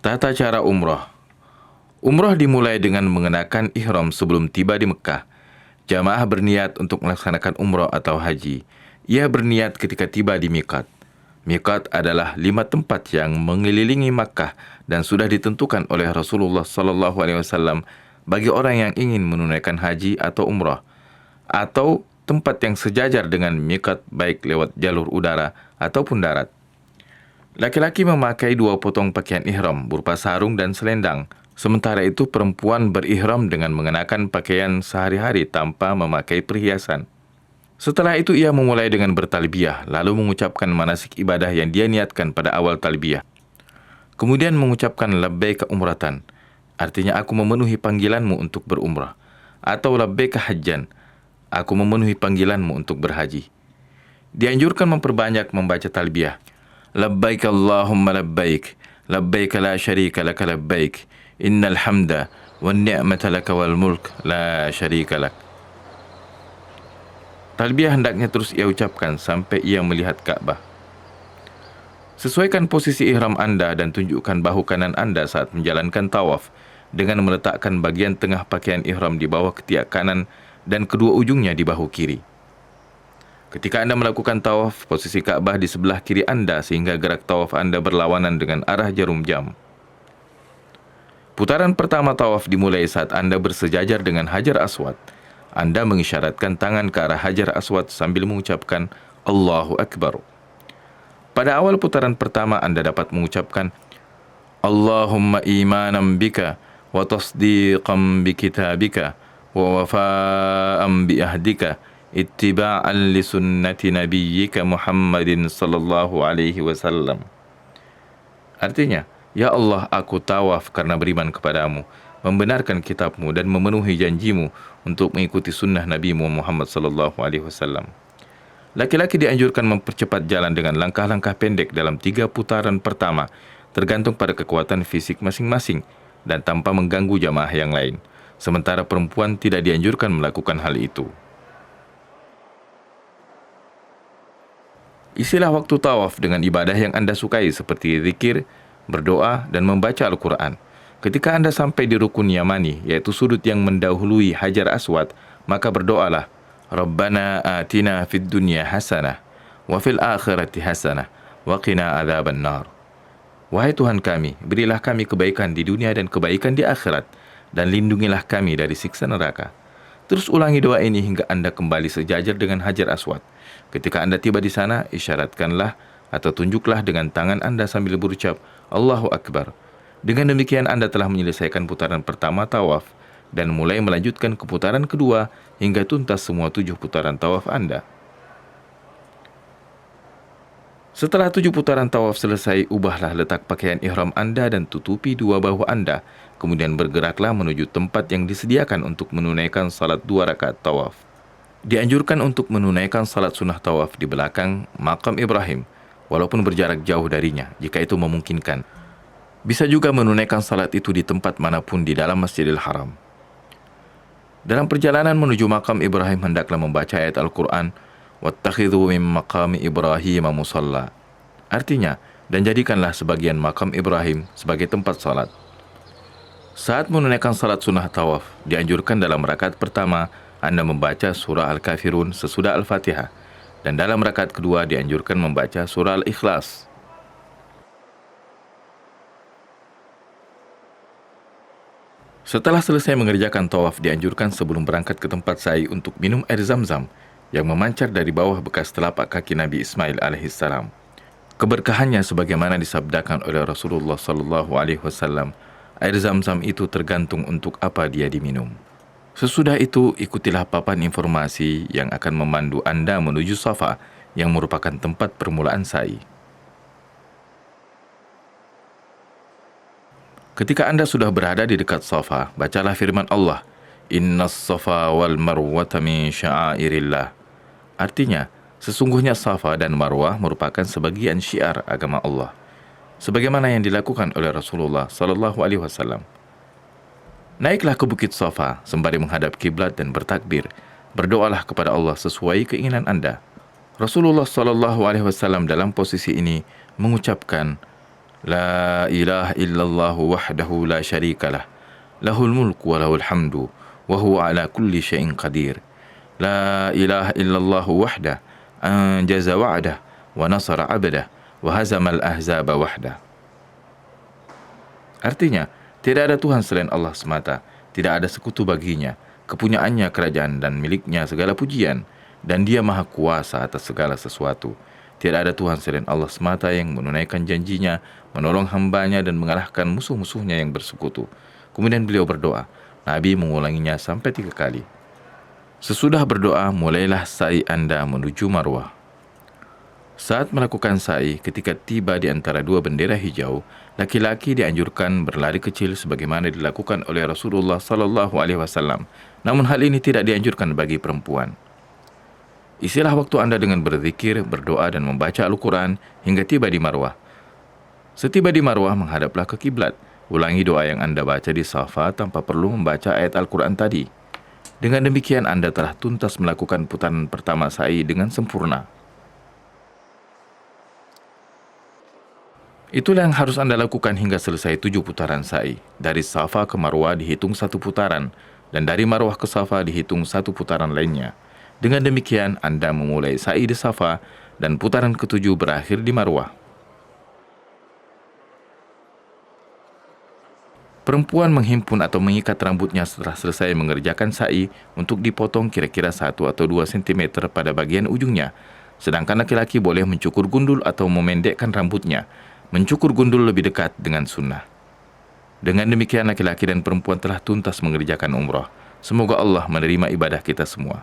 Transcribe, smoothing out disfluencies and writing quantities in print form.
Tata cara umrah. Umrah dimulai dengan mengenakan ihram sebelum tiba di Mekah. Jamaah berniat untuk melaksanakan umrah atau haji. Ia berniat ketika tiba di miqat. Miqat adalah 5 tempat yang mengelilingi Makkah dan sudah ditentukan oleh Rasulullah SAW bagi orang yang ingin menunaikan haji atau umrah, atau tempat yang sejajar dengan miqat baik lewat jalur udara ataupun darat. Laki-laki memakai 2 potong pakaian ihram berupa sarung dan selendang. Sementara itu perempuan berihram dengan mengenakan pakaian sehari-hari tanpa memakai perhiasan. Setelah itu ia memulai dengan bertalbiyah, lalu mengucapkan manasik ibadah yang dia niatkan pada awal talbiyah. Kemudian mengucapkan labbaika umratan, artinya aku memenuhi panggilanmu untuk berumrah, atau labbaika hajjan, aku memenuhi panggilanmu untuk berhaji. Dianjurkan memperbanyak membaca talbiyah. Labbaik Allahumma labbaik, labbaik la syarika laka labbaik, innal hamda wan ni'mata laka wal mulk la syarika lak. Talbiyah hendaknya terus ia ucapkan sampai ia melihat Ka'bah. Sesuaikan posisi ihram Anda dan tunjukkan bahu kanan Anda saat menjalankan tawaf dengan meletakkan bagian tengah pakaian ihram di bawah ketiak kanan dan kedua ujungnya di bahu kiri. Ketika Anda melakukan tawaf, posisi Ka'bah di sebelah kiri Anda sehingga gerak tawaf Anda berlawanan dengan arah jarum jam. Putaran pertama tawaf dimulai saat Anda bersejajar dengan Hajar Aswad. Anda mengisyaratkan tangan ke arah Hajar Aswad sambil mengucapkan Allahu Akbar. Pada awal putaran pertama Anda dapat mengucapkan Allahumma imanan bika wa tasdiqan bi kitabika wa wafa'an bi ahdika ittiba'an li sunnati nabiyyika Muhammadin sallallahu alaihi wasallam. Artinya, ya Allah, aku tawaf karena beriman kepadamu, membenarkan kitabmu dan memenuhi janjimu untuk mengikuti sunnah Nabi Muhammad sallallahu alaihi wasallam. Laki-laki dianjurkan mempercepat jalan dengan langkah-langkah pendek dalam 3 putaran pertama, tergantung pada kekuatan fisik masing-masing dan tanpa mengganggu jamaah yang lain. Sementara perempuan tidak dianjurkan melakukan hal itu. Isilah waktu tawaf dengan ibadah yang Anda sukai seperti zikir, berdoa, dan membaca Al-Quran. Ketika Anda sampai di rukun Yamani, yaitu sudut yang mendahului Hajar Aswad, maka berdoalah, Rabbana atina fid dunya hasanah, wa fil akhirati hasanah, wa qina adzaban nar. Wahai Tuhan kami, berilah kami kebaikan di dunia dan kebaikan di akhirat, dan lindungilah kami dari siksa neraka. Terus ulangi doa ini hingga Anda kembali sejajar dengan Hajar Aswad. Ketika Anda tiba di sana, isyaratkanlah atau tunjuklah dengan tangan Anda sambil berucap Allahu Akbar. Dengan demikian Anda telah menyelesaikan putaran pertama tawaf dan mulai melanjutkan ke putaran kedua hingga tuntas semua 7 putaran tawaf Anda. Setelah 7 putaran tawaf selesai, ubahlah letak pakaian ihram Anda dan tutupi 2 bahu Anda. Kemudian bergeraklah menuju tempat yang disediakan untuk menunaikan salat 2 rakaat tawaf. Dianjurkan untuk menunaikan salat sunnah tawaf di belakang makam Ibrahim, walaupun berjarak jauh darinya, jika itu memungkinkan. Bisa juga menunaikan salat itu di tempat manapun di dalam Masjidil Haram. Dalam perjalanan menuju makam Ibrahim, hendaklah membaca ayat Al-Quran, Wattakhidhu min maqami Ibrahim musalla. Artinya, dan jadikanlah sebagian makam Ibrahim sebagai tempat salat. Saat menunaikan salat sunnah tawaf, dianjurkan dalam rakaat pertama, Anda membaca surah Al-Kafirun sesudah Al-Fatihah, dan dalam rakaat kedua dianjurkan membaca surah Al-Ikhlas. Setelah selesai mengerjakan tawaf, dianjurkan sebelum berangkat ke tempat sa'i untuk minum air zam-zam yang memancar dari bawah bekas telapak kaki Nabi Ismail alaihissalam. Keberkahannya sebagaimana disabdakan oleh Rasulullah sallallahu alaihi wasallam, air zam-zam itu tergantung untuk apa dia diminum. Sesudah itu, ikutilah papan informasi yang akan memandu Anda menuju Safa, yang merupakan tempat permulaan sa'i. Ketika Anda sudah berada di dekat Safa, bacalah firman Allah, Innas Safa wal Marwata min sya'airillah. Artinya, sesungguhnya Safa dan Marwah merupakan sebagian syiar agama Allah, sebagaimana yang dilakukan oleh Rasulullah sallallahu alaihi wasallam. Naiklah ke bukit Safa sembari menghadap kiblat dan bertakbir. Berdoalah kepada Allah sesuai keinginan Anda. Rasulullah sallallahu alaihi wasallam dalam posisi ini mengucapkan, La ilaha illallah wahdahu la syarikalah. Lahul mulku wa lahul hamdu. Wa huwa ala kulli syai'in qadir. La ilaha illallah wahdah. Anjaza wa'dah. Wa nasara abdah. Wa hazamal ahzaba wahdah. Artinya, tidak ada Tuhan selain Allah semata. Tidak ada sekutu baginya. Kepunyaannya kerajaan dan miliknya segala pujian. Dan dia maha kuasa atas segala sesuatu. Tidak ada Tuhan selain Allah semata yang menunaikan janjinya, menolong hambanya dan mengalahkan musuh-musuhnya yang bersekutu. Kemudian beliau berdoa. Nabi mengulanginya sampai 3 kali. Sesudah berdoa, mulailah sa'i Anda menuju Marwah. Saat melakukan sa'i, ketika tiba di antara 2 bendera hijau, laki-laki dianjurkan berlari kecil sebagaimana dilakukan oleh Rasulullah SAW. Namun hal ini tidak dianjurkan bagi perempuan. Isilah waktu Anda dengan berzikir, berdoa dan membaca Al-Quran hingga tiba di Marwah. Setiba di Marwah, menghadaplah ke kiblat. Ulangi doa yang Anda baca di Safa tanpa perlu membaca ayat Al-Quran tadi. Dengan demikian Anda telah tuntas melakukan putaran pertama sa'i dengan sempurna. Itulah yang harus Anda lakukan hingga selesai 7 putaran sa'i. Dari Safa ke Marwah dihitung 1 putaran, dan dari Marwah ke Safa dihitung 1 putaran lainnya. Dengan demikian, Anda memulai sa'i di Safa dan putaran ke-7 berakhir di Marwah. Perempuan menghimpun atau mengikat rambutnya setelah selesai mengerjakan sa'i untuk dipotong kira-kira 1 atau 2 cm pada bagian ujungnya. Sedangkan laki-laki boleh mencukur gundul atau memendekkan rambutnya. Mencukur gundul lebih dekat dengan sunnah. Dengan demikian, laki-laki dan perempuan telah tuntas mengerjakan umrah. Semoga Allah menerima ibadah kita semua.